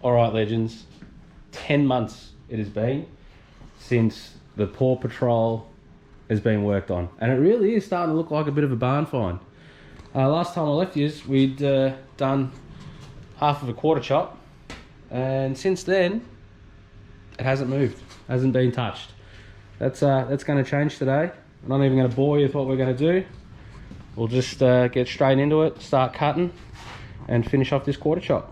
All right, legends, 10 months it has been since the Paw Patrol has been worked on, and it really is starting to look like a bit of a barn find. Last time I left you, we'd done half of a quarter chop, and since then it hasn't moved, hasn't been touched. That's going to change today. I'm not even going to bore you with what we're going to do. We'll just get straight into it, start cutting, and finish off this quarter chop.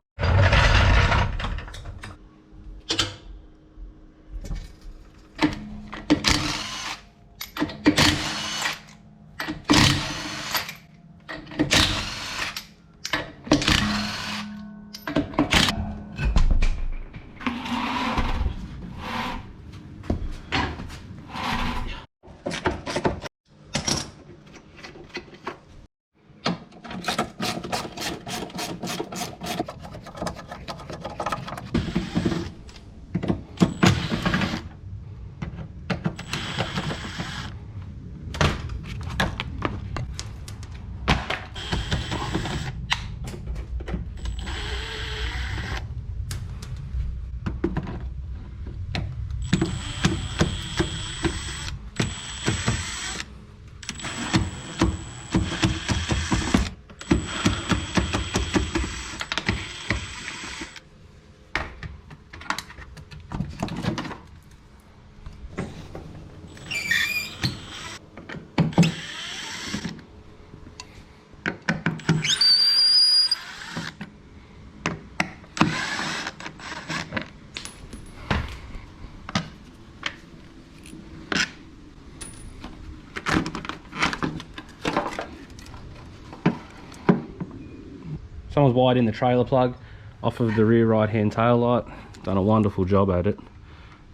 Someone's wired in the trailer plug off of the rear right hand tail light. Done a wonderful job at it,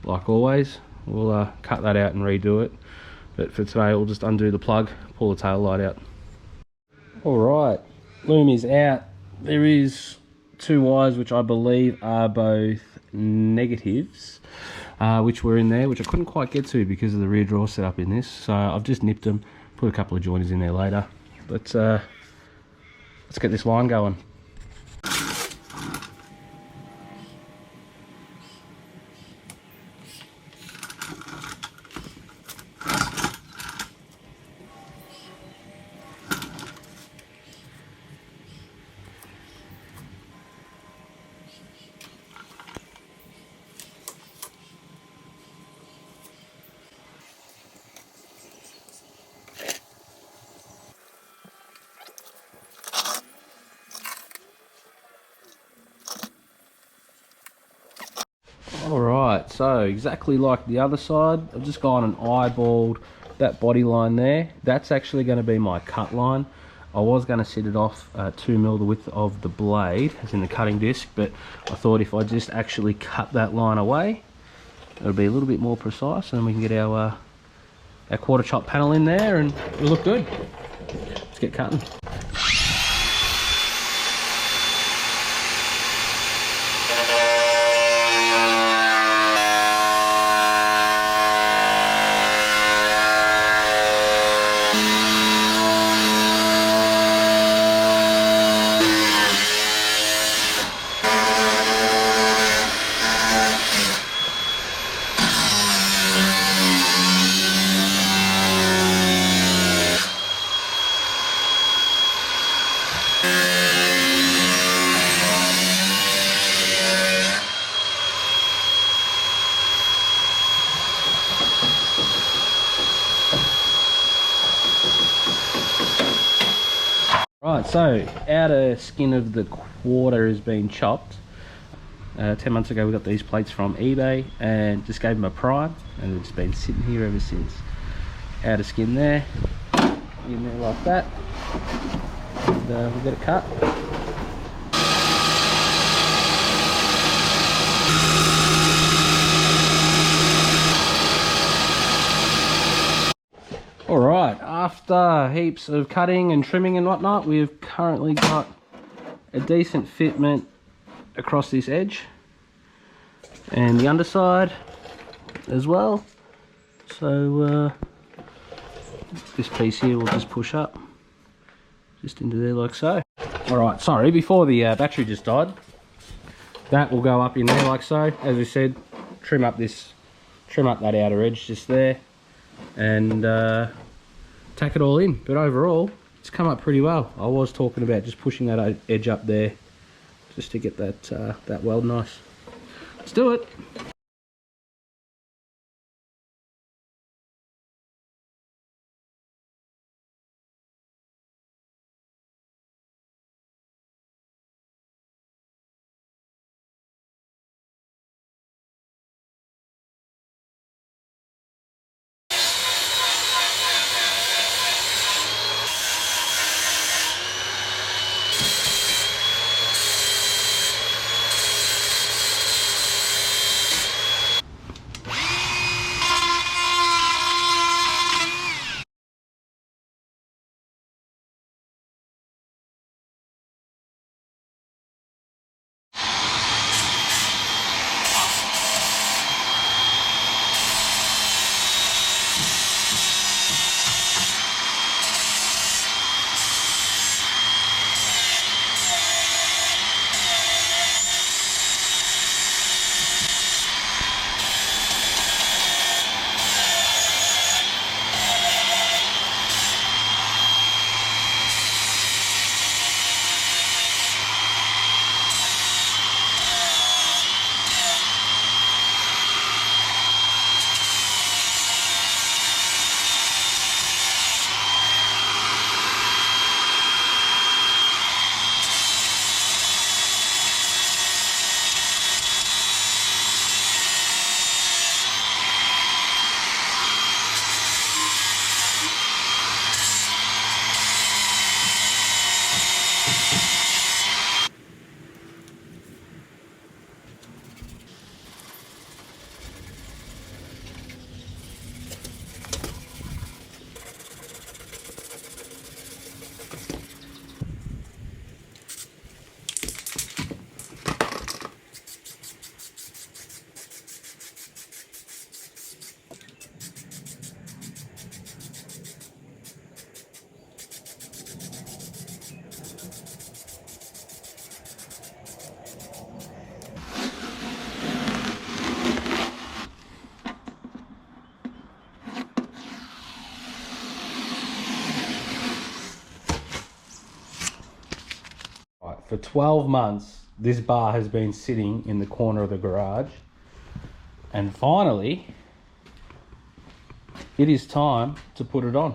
like always. We'll cut that out and redo it, but for today we'll just undo the plug, pull the tail light out. Alright, loom is out. There is 2 wires which I believe are both negatives, which were in there, which I couldn't quite get to because of the rear draw set up in this, so I've just nipped them, put a couple of joiners in there later. But let's get this line going. Alright, so exactly like the other side, I've just gone and eyeballed that body line there. That's actually going to be my cut line. I was going to set it off 2mm the width of the blade, as in the cutting disc, but I thought if I just actually cut that line away, it'll be a little bit more precise, and we can get our quarter chop panel in there and it'll look good. Let's get cutting. Right, so outer skin of the quarter has been chopped. 10 months ago we got these plates from eBay and just gave them a prime, and it's been sitting here ever since. Outer skin there, in there like that, and we'll get it cut. Alright, after heaps of cutting and trimming and whatnot, we've currently got a decent fitment across this edge and the underside as well. So this piece here will just push up just into there like so. Alright, sorry, before the battery just died, That will go up in there like so. As we said, trim up that outer edge just there, and tack it all in. But overall, it's come up pretty well. I was talking about just pushing that edge up there just to get that weld nice. Let's do it. Right, for 12 months, this bar has been sitting in the corner of the garage, and finally, it is time to put it on.